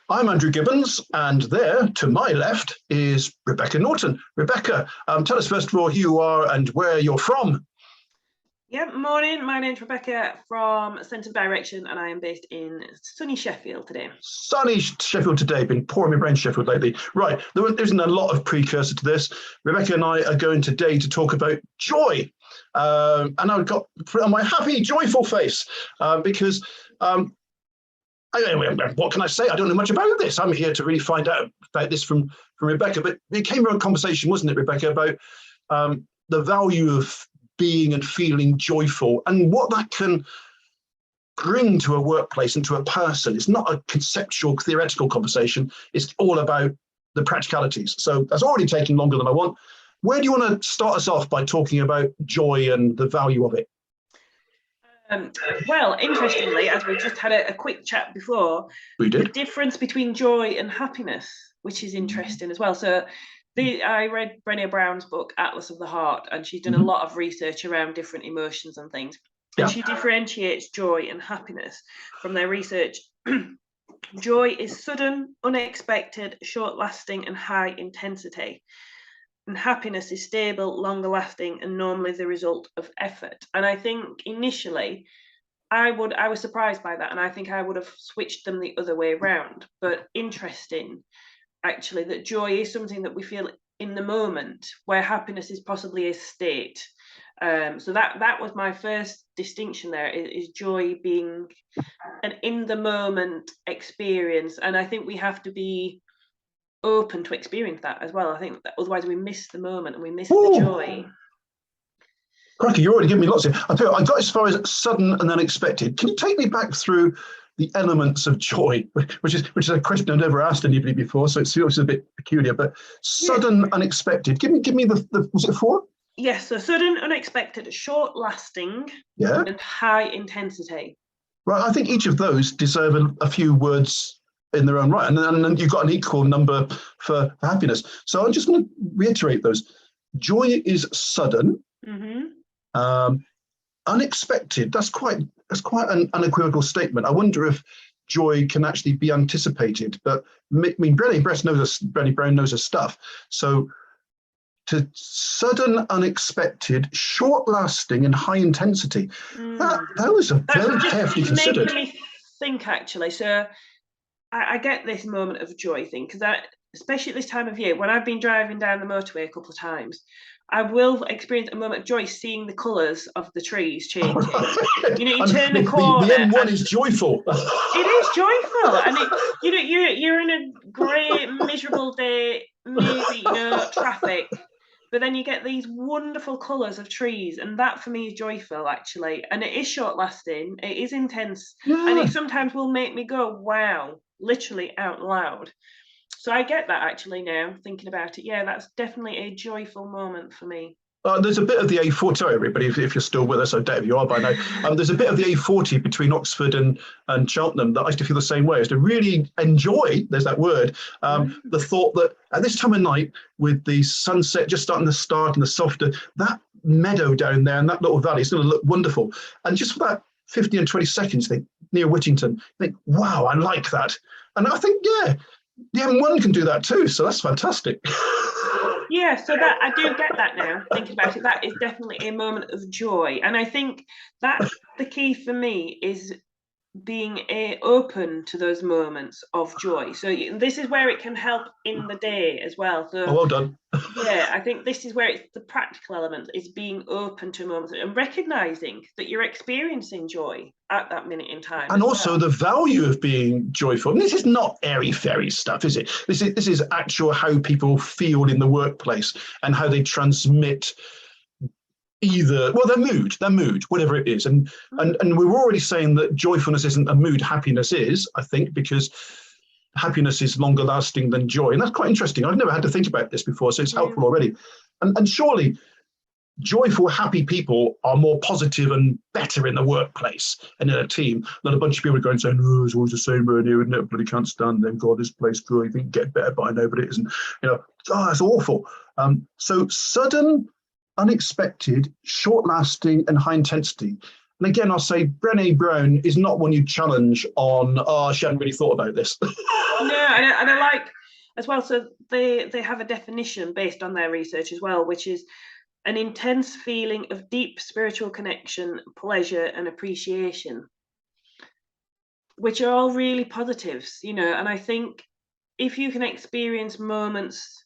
I'm Andrew Gibbons, and there, to my left, is Rebecca Norton. Rebecca, tell us first of all who you are and where you're from. Yeah, morning. My name's Rebecca from Centre of Direction, and I am based in sunny Sheffield today. Sunny Sheffield today, been pouring my brain Sheffield lately. Right, there isn't a lot of precursor to this. Rebecca and I are going today to talk about joy. And I've got on my happy, joyful face because what can I say? I don't know much about this. I'm here to really find out about this from Rebecca. But it came from a conversation, wasn't it, Rebecca, about the value of being and feeling joyful and what that can bring to a workplace and to a person. It's not a conceptual, theoretical conversation. It's all about the practicalities. So that's already taken longer than I want. Where do you want to start us off by talking about joy and the value of it? Well, interestingly, as we just had a quick chat before, we did. The difference between joy and happiness, which is interesting as well. So I read Brene Brown's book, Atlas of the Heart, and she's done a lot of research around different emotions and things. And she differentiates joy and happiness from their research. Joy is sudden, unexpected, short-lasting, and high intensity. And happiness is stable, longer lasting, and normally the result of effort. And I think initially I was surprised by that, and I think I would have switched them the other way around. But interesting, actually, that joy is something that we feel in the moment, where happiness is possibly a state. So that was my first distinction there, is joy being an in the moment experience. And I think we have to be open to experience that as well. I think that otherwise we miss the moment and we miss the joy. Crikey, you already giving me lots of. I got as far as sudden and unexpected. Can you take me back through the elements of joy, which is a question I've never asked anybody before, so it feels a bit peculiar. But sudden, unexpected. Give me the was it 4? Yes, so sudden, unexpected, short lasting, and high intensity. Right, I think each of those deserve a few words in their own right, and then you've got an equal number for happiness. So I'm just going to reiterate those. Joy is sudden, unexpected. That's quite an unequivocal statement. I wonder if joy can actually be anticipated. But I mean, Brene Brown knows her stuff. So to sudden, unexpected, short-lasting, and high intensity. That was a very carefully considered. Making me think, actually. So I get this moment of joy thing, because especially at this time of year, when I've been driving down the motorway a couple of times, I will experience a moment of joy seeing the colours of the trees changing. You turn the corner. The M1 is joyful. It is joyful, and you're in a grey, miserable day, maybe traffic, but then you get these wonderful colours of trees, and that for me is joyful, actually. And it is short-lasting, it is intense, and it sometimes will make me go, wow, literally out loud. So I get that, actually, now, thinking about it. Yeah, that's definitely a joyful moment for me. There's a bit of the A40, sorry everybody, if you're still with us, I doubt if you are by now. There's a bit of the A40 between Oxford and Cheltenham that I used to feel the same way. I used to really enjoy, there's that word, the thought that at this time of night, with the sunset just starting to start and the softer, that meadow down there and that little valley is going to look wonderful. And just for that 15 and 20 seconds, near Whittington, think, wow, I like that. And I think, the M1 can do that too, so that's fantastic. Yeah, so that I do get that now, thinking about it. That is definitely a moment of joy. And I think that's the key for me, is being open to those moments of joy. So this is where it can help in the day as well. So well done. I think this is where it's the practical element, is being open to moments and recognizing that you're experiencing joy at that minute in time. And also the value of being joyful. And this is not airy-fairy stuff, is it? This is actual how people feel in the workplace and how they transmit their mood, whatever it is. And we're already saying that joyfulness isn't a mood, happiness is, I think, because happiness is longer lasting than joy. And that's quite interesting. I've never had to think about this before, so it's helpful already. And surely joyful, happy people are more positive and better in the workplace and in a team than a bunch of people going saying, oh, it's always the same around here, and everybody can't stand them. God, this place good. You think get better by now, but it isn't. That's awful. So sudden, unexpected, short-lasting, and high intensity. And again, I'll say Brene Brown is not one you challenge on, oh, she hadn't really thought about this. No, and I like as well, so they have a definition based on their research as well, which is an intense feeling of deep spiritual connection, pleasure, and appreciation, which are all really positives, you know. And I think if you can experience moments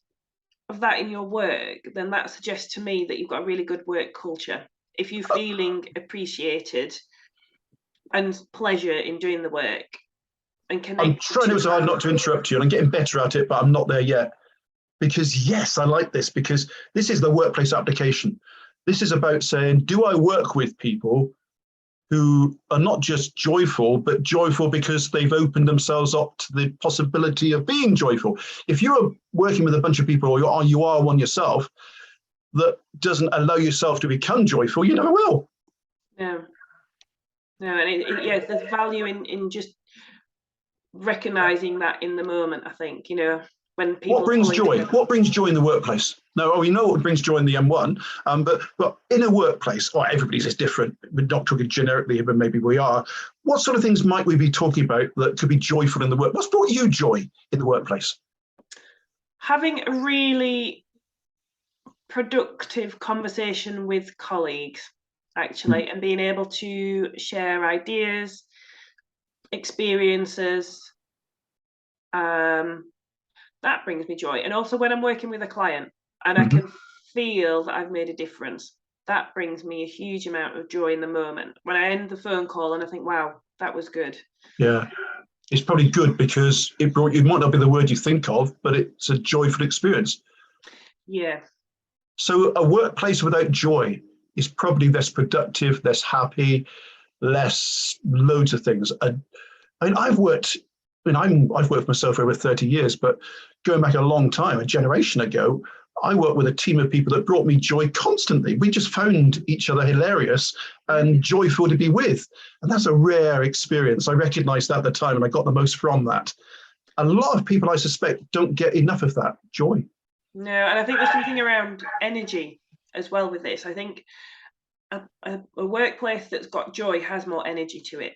of that in your work, then that suggests to me that you've got a really good work culture. If you're feeling appreciated and pleasure in doing the work and connected. I'm trying so hard not to interrupt you, and I'm getting better at it, but I'm not there yet. Because yes, I like this, because this is the workplace application. This is about saying, do I work with people who are not just joyful, but joyful because they've opened themselves up to the possibility of being joyful? If you're working with a bunch of people, or you are one yourself, that doesn't allow yourself to become joyful, you never will. No, and yeah, there's value in just recognizing that in the moment. I think, you know, when people. What brings joy? Together. What brings joy in the workplace? No, we know what brings joy in the M1, but in a workplace, everybody's is different. We're not talking generically, but maybe we are. What sort of things might we be talking about that could be joyful in the work? What's brought you joy in the workplace? Having a really productive conversation with colleagues, actually, and being able to share ideas, experiences, that brings me joy. And also when I'm working with a client and I can feel that I've made a difference, that brings me a huge amount of joy in the moment. When I end the phone call and I think, wow, that was good. Yeah, it's probably good because it might not be the word you think of, but it's a joyful experience. Yeah. So a workplace without joy is probably less productive, less happy, less loads of things. I've worked for myself for over 30 years, but going back a long time, a generation ago, I worked with a team of people that brought me joy constantly. We just found each other hilarious and joyful to be with. And that's a rare experience. I recognized that at the time, and I got the most from that. A lot of people, I suspect, don't get enough of that joy. No, and I think there's something around energy as well with this. I think a workplace that's got joy has more energy to it.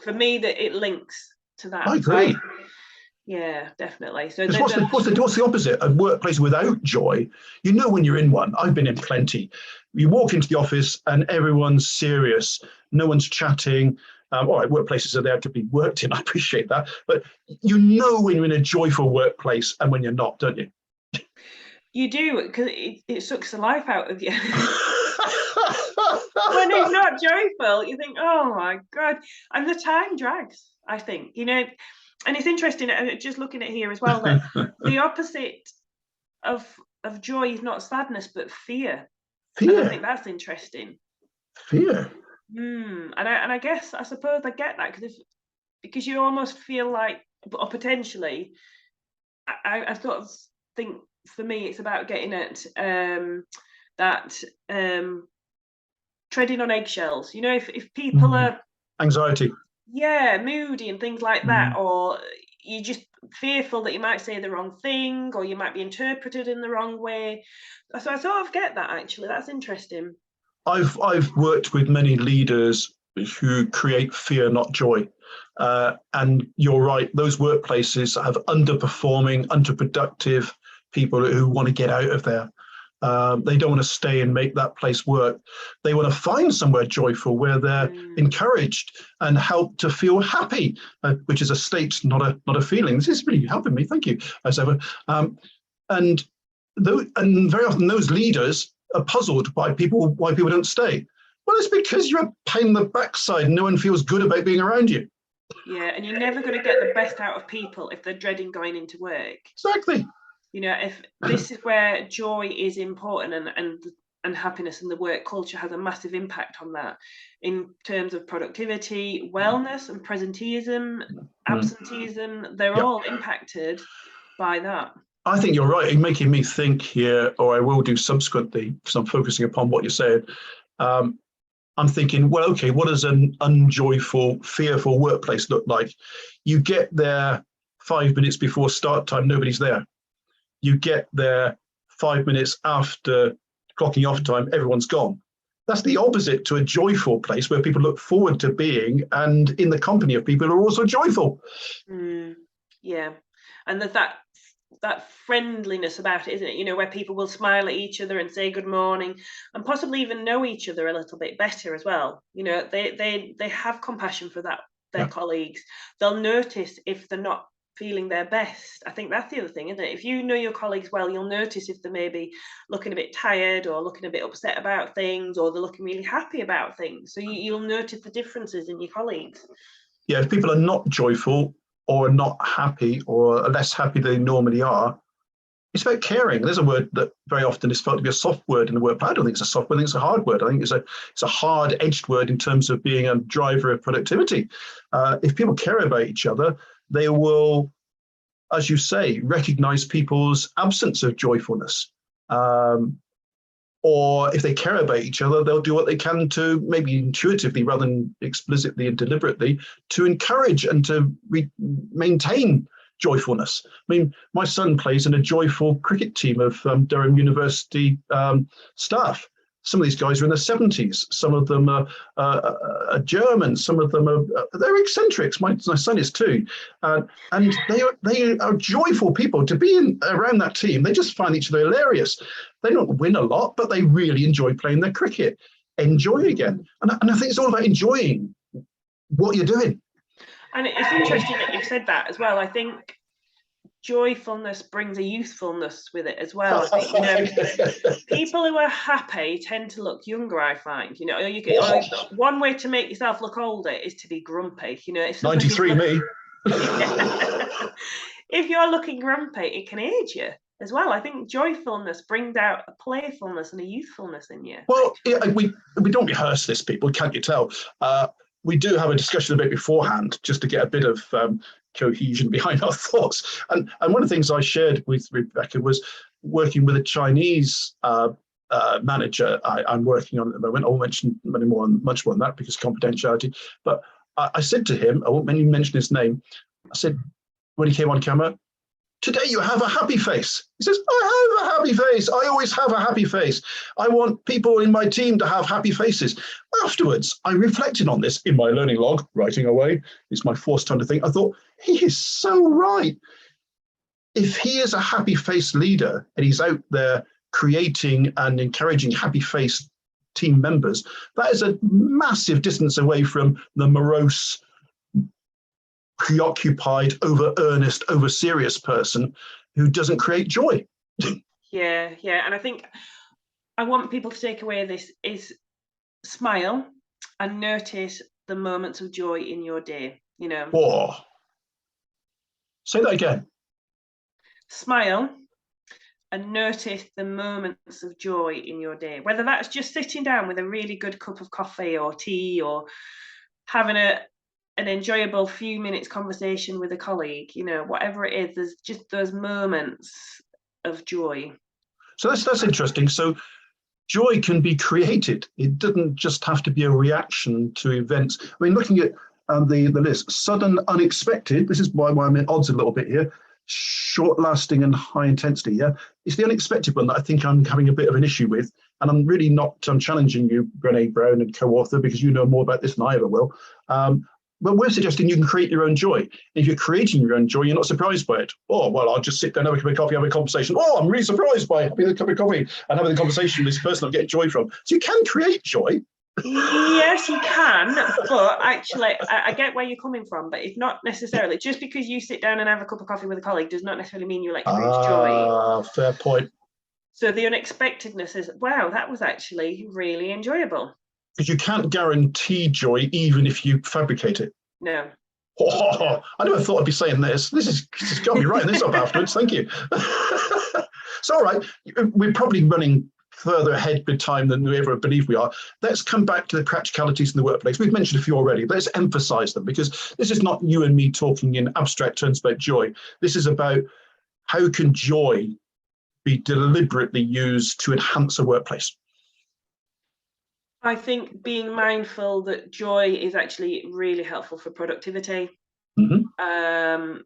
For me, that it links to that. I agree. Yeah, definitely. So what's the opposite? A workplace without joy. You know when you're in one. I've been in plenty. You walk into the office and everyone's serious. No one's chatting. All right, workplaces are there to be worked in. I appreciate that. But you know when you're in a joyful workplace and when you're not, don't you? You do, because it sucks the life out of you. When it's not joyful, you think, oh my God. And the time drags, I think, you know. And it's interesting, just looking at here as well, that the opposite of joy is not sadness, but fear. And I think that's interesting. Fear. And I guess, I suppose I get that, because you almost feel like, or potentially, I sort of think for me it's about getting at that treading on eggshells. You know, if people are anxiety. Yeah, moody and things like that, or you're just fearful that you might say the wrong thing, or you might be interpreted in the wrong way. So I sort of get that, actually. That's interesting. I've worked with many leaders who create fear, not joy. And you're right, those workplaces have underperforming, underproductive people who want to get out of there. They don't want to stay and make that place work. They want to find somewhere joyful where they're encouraged and helped to feel happy, which is a state, not a feeling. This is really helping me. Thank you, as ever. And very often those leaders are puzzled why people don't stay. Well, it's because you're a pain in the backside and no one feels good about being around you. Yeah, and you're never going to get the best out of people if they're dreading going into work. Exactly. You know, if this is where joy is important, and happiness in the work culture has a massive impact on that in terms of productivity, wellness, and presenteeism, absenteeism. They're all impacted by that. I think you're right in making me think here, or I will do subsequently, because I'm focusing upon what you're saying. I'm thinking, well, okay, what does an unjoyful, fearful workplace look like? You get there 5 minutes before start time, nobody's there. You get there 5 minutes after clocking off time, everyone's gone. That's the opposite to a joyful place where people look forward to being and in the company of people who are also joyful. Yeah, and there's that friendliness about it, isn't it? You know, where people will smile at each other and say good morning, and possibly even know each other a little bit better as well. You know, they have compassion for their colleagues. They'll notice if they're not feeling their best. I think that's the other thing, isn't it? If you know your colleagues well, you'll notice if they're maybe looking a bit tired or looking a bit upset about things, or they're looking really happy about things. So you'll notice the differences in your colleagues. Yeah, if people are not joyful or are not happy or are less happy than they normally are, it's about caring. There's a word that very often is felt to be a soft word in the work, but I don't think it's a soft word. I think it's a hard word. I think it's a hard-edged word in terms of being a driver of productivity. If people care about each other, they will, as you say, recognize people's absence of joyfulness. Or if they care about each other, they'll do what they can to, maybe intuitively rather than explicitly and deliberately, to encourage and to maintain joyfulness. I mean, my son plays in a joyful cricket team of Durham University staff. Some of these guys are in their 70s. Some of them are German. Some of them they're eccentrics. My son is too. And they are joyful people to be around that team. They just find each other hilarious. They don't win a lot, but they really enjoy playing their cricket. Enjoy again. And I think it's all about enjoying what you're doing. And it's interesting that you've said that as well. I think joyfulness brings a youthfulness with it as well. I think, you know, people who are happy tend to look younger, I find. You know, one way to make yourself look older is to be grumpy. You know, if 93 me. If you're looking grumpy, it can age you as well. I think joyfulness brings out a playfulness and a youthfulness in you. Well, yeah, we don't rehearse this, people, can't you tell? We do have a discussion a bit beforehand just to get a bit of cohesion behind our thoughts. And one of the things I shared with Rebecca was working with a Chinese manager I'm working on at the moment. I won't mention much more than that because confidentiality. But I said to him, I won't even mention his name, I said, when he came on camera, today you have a happy face. He says, I have a happy face. I always have a happy face. I want people in my team to have happy faces. Afterwards, I reflected on this in my learning log, writing away. It's my forced time to think. I thought, he is so right. If he is a happy face leader and he's out there creating and encouraging happy face team members, that is a massive distance away from the morose, preoccupied, over earnest, over serious person who doesn't create joy. Yeah, and I think I want people to take away this is smile and notice the moments of joy in your day. You know. Oh, say that again. Smile and notice the moments of joy in your day, whether that's just sitting down with a really good cup of coffee or tea, or having an enjoyable few minutes conversation with a colleague, you know, whatever it is, there's just those moments of joy. So that's interesting. So joy can be created. It doesn't just have to be a reaction to events. I mean, looking at the list, sudden, unexpected, this is why I'm at odds a little bit here, short-lasting and high intensity, yeah? It's the unexpected one that I think I'm having a bit of an issue with. And I'm really not challenging you, Brene Brown and co-author, because you know more about this than I ever will. But we're suggesting you can create your own joy. And if you're creating your own joy, you're not surprised by it. Oh, well, I'll just sit down, have a cup of coffee, have a conversation. Oh, I'm really surprised by having a cup of coffee and having a conversation with this person I'm getting joy from. So you can create joy. Yes, you can, but actually, I get where you're coming from, but it's not necessarily, just because you sit down and have a cup of coffee with a colleague does not necessarily mean you'll experience joy. Fair point. So the unexpectedness is, wow, that was actually really enjoyable. Because you can't guarantee joy even if you fabricate it. No. Oh, I never thought I'd be saying this. This has got me writing this up afterwards. Thank you. It's all right. We're probably running further ahead with time than we ever believe we are. Let's come back to the practicalities in the workplace. We've mentioned a few already, but let's emphasize them, because this is not you and me talking in abstract terms about joy. This is about how can joy be deliberately used to enhance a workplace. I think being mindful that joy is actually really helpful for productivity. And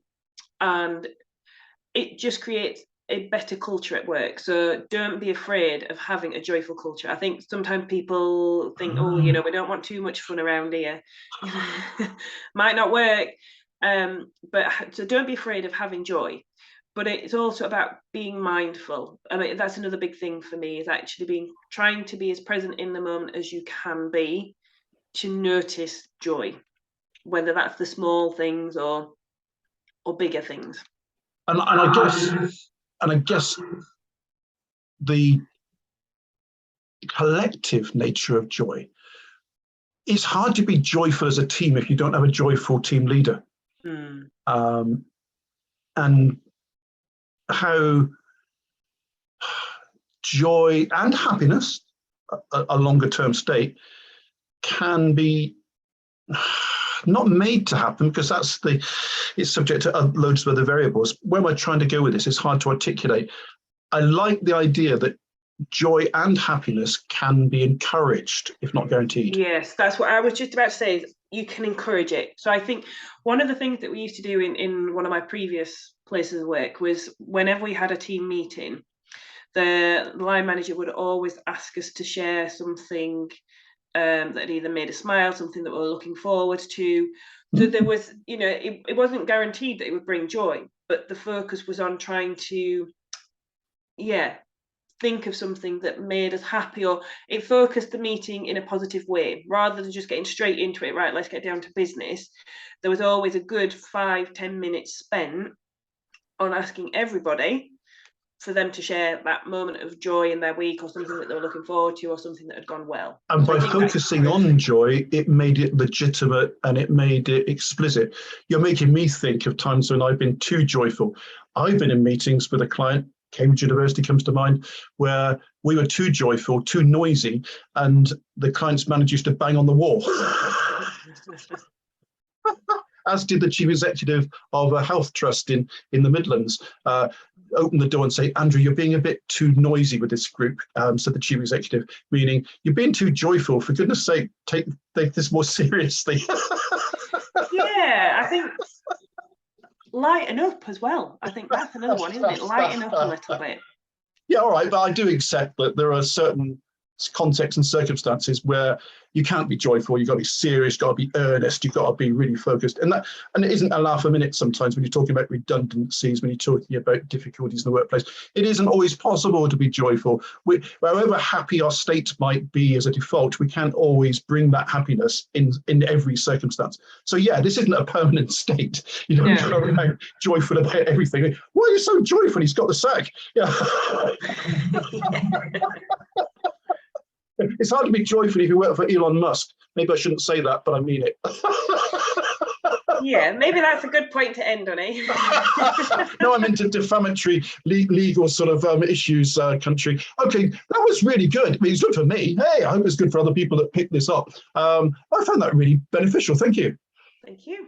it just creates a better culture at work. So don't be afraid of having a joyful culture. I think sometimes people think, oh, you know, we don't want too much fun around here. Might not work. But so don't be afraid of having joy. But it's also about being mindful. I mean, that's another big thing for me, is actually trying to be as present in the moment as you can be, to notice joy, whether that's the small things or bigger things. And I guess the collective nature of joy. It's hard to be joyful as a team if you don't have a joyful team leader. And how joy and happiness, a longer term state, can be not made to happen, because it's subject to loads of other variables. Where am I trying to go with this? It's hard to articulate. I like the idea that joy and happiness can be encouraged, if not guaranteed. Yes, that's what I was just about to say, is you can encourage it. So I think one of the things that we used to do in one of my previous places of work was, whenever we had a team meeting, the line manager would always ask us to share something that either made us smile, something that we were looking forward to. So there was, you know, it wasn't guaranteed that it would bring joy, but the focus was on trying to, think of something that made us happy, or it focused the meeting in a positive way, rather than just getting straight into it. Right, let's get down to business. There was always a good 5-10 minutes spent on asking everybody for them to share that moment of joy in their week, or something that they were looking forward to, or something that had gone well. And by focusing on joy, it made it legitimate and it made it explicit. You're making me think of times when I've been too joyful. I've been in meetings with a client, Cambridge University comes to mind, where we were too joyful, too noisy, and the client's manager used to bang on the wall. As did the chief executive of a health trust in the Midlands. Open the door and say, Andrew, you're being a bit too noisy with this group, said the chief executive, meaning you're being too joyful. For goodness sake, take this more seriously. Yeah, I think lighten up as well. I think that's another one, isn't it? Lighten up a little bit. Yeah, all right, but I do accept that there are certain contexts and circumstances where you can't be joyful. You've got to be serious, you've got to be earnest, you've got to be really focused. And it isn't a laugh a minute sometimes when you're talking about redundancies, when you're talking about difficulties in the workplace. It isn't always possible to be joyful. However happy our state might be as a default, we can't always bring that happiness in every circumstance. So yeah, this isn't a permanent state. You don't go around joyful about everything. Why are you so joyful? He's got the sack. Yeah. It's hard to be joyful if you work for Elon Musk. Maybe I shouldn't say that, but I mean it. Yeah, maybe that's a good point to end on, eh? No, I'm into defamatory legal sort of issues, country. Okay, that was really good. I mean, it's good for me. Hey, I hope it's good for other people that pick this up. I found that really beneficial. Thank you. Thank you.